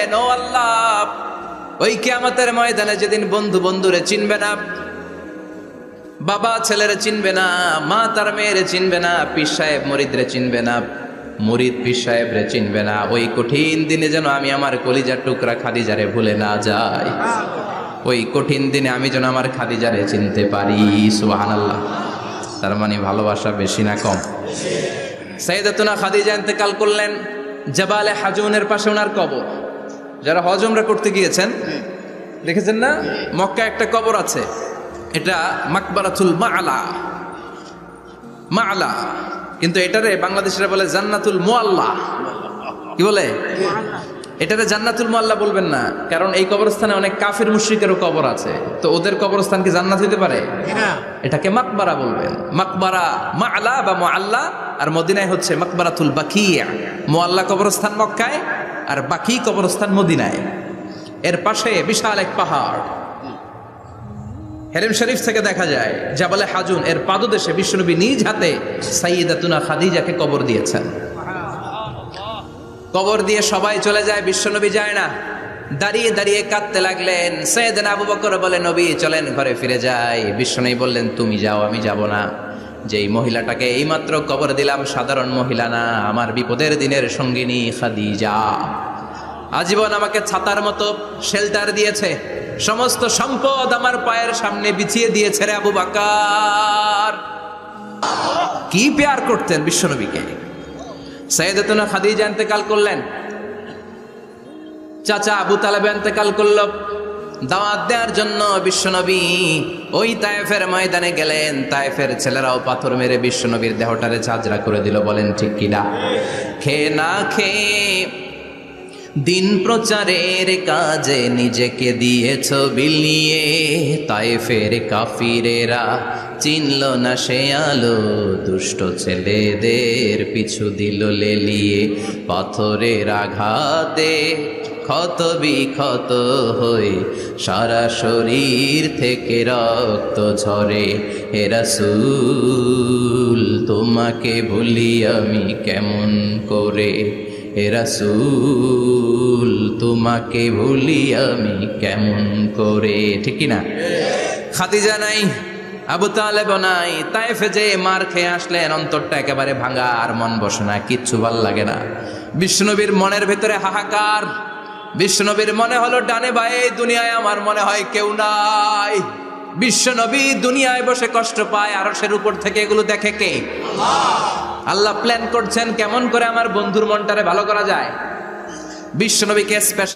বললেন, ও আল্লাহ, ওই কিয়ামতের ময়দানে যেদিন বন্ধু বন্ধুরে চিনবে না, বাবা ছেলেরে চিনবে না, মা তার মেয়েরে চিনবে না, পীর সাহেব মুরিদরে চিনবে না, মুরিদ পীর সাহেবরে চিনবে না, ওই কঠিন দিনে যেন আমি আমার কলিজার টুকরা খাদিজারে ভুলে না যাই। ওই কঠিন দিনে আমি যেন আমার খাদিজারে চিনতে পারি। সুবহানাল্লাহ। তার মানে ভালোবাসা বেশি না কম? সাইয়েদাতুনা খাদিজা ইন্তেকাল করলেন, জাবালে হাজুনের পাশে ওনার কবর। যারা হজ উমরা করতে গিয়েছেন দেখেছেন না, মক্কা একটা কবর আছে, এটা মাকবারাতুল মাআলা। মাআলা, কিন্তু এটারে বাংলাদেশিরা বলে জান্নাতুল মুআল্লা। কি বলে? এটারে জান্নাতুল মুআল্লা বলবেন না, কারণ এই কবরস্থানে অনেক কাফির মুশরিকেরও কবর আছে, তো ওদের কবরস্থান কি জান্নাত হতে পারে? এটাকে মাকবারা বলবেন। মাকবারা মাআলা বা মুআল্লা, আর মদিনায় হচ্ছে মাকবারাতুল বাকিয়া। মুআল্লা কবরস্থান মক্কায়, আর বাকি কবরস্থান মদিনায়। এর পাশে বিশাল এক পাহাড়, হেরেম শরীফ থেকে দেখা যায় জাবালে হাজুন, এর পাদদেশে বিশ্বনবী নিজ হাতে সাইয়্যিদাতুনা খাদিজাকে কবর দিয়েছেন। কবর দিয়ে সবাই চলে যায়, বিশ্বনবী যায় না। দাঁড়িয়ে দাঁড়িয়ে কাঁদতে লাগলেন। সাইয়েদনা আবু বকর বলে, নবী চলেন ঘরে ফিরে যাই। বিশ্বনবী বললেন, তুমি যাও, আমি যাব না। যেই মহিলাটাকে এইমাত্র কবর দিলাম সাধারণ মহিলা না, আমার বিপদের দিনের সঙ্গিনী খাদিজা। আজীবন আমাকে ছাতার মতো শেল্টার দিয়েছে, সমস্ত সম্পদ আমার পায়ের সামনে বিছিয়ে দিয়েছে রে আবু বকর। কি প্যার করতেন বিশ্বনবীকে। সাইয়েদাতুনা খাদিজা ইন্তেকাল করলেন, চাচা আবু তালেব ইন্তেকাল করল। দাওয়াত দেওয়ার জন্য বিশ্বনবী ওই তায়েফের ময়দানে গেলেন। তায়েফের ছেলেরাও পাথর মেরে বিশ্বনবীর দেহটারে ঝাঁঝরা করে দিল। বলেন ঠিক কিনা? খেয়ে না খেয়ে দিন প্রচারের কাজে নিজেকে দিয়েছ বিলিয়ে, তায়েফের কাফিরেরা চিনল না সে আলো, দুষ্ট ছেলেদের পিছু দিল লেলিয়ে। পাথরের আঘাতে ক্ষত বিক্ষত হয়ে সারা শরীর থেকে রক্ত ঝরে। হে রাসূল তোমাকে ভুলি আমি কেমন করে, হে রাসূল তোমাকে ভুলি আমি কেমন করে। ঠিক কিনা? খাদিজা নাই, আবু তালেব নাই, তায়েফে যে মার খেয়ে আসলেন, অন্তরটা একেবারে ভাঙা, আর মন বসে না, কিচ্ছু ভাল লাগে না। বিশ্বনবীর মনের ভেতরে হাহাকার। বিশ্বনবীর মনে হলো ডানে বায়ে দুনিয়ায় আমার মনে হয় কেউ নাই। বিশ্বনবী দুনিয়ায় বসে কষ্ট পায়, আরশের উপর থেকে এগুলো দেখে কে? আল্লাহ প্ল্যান করছেন কেমন করে আমার বন্ধুর মনটারে ভালো করা যায়। বিশ্বনবীকে স্পেশাল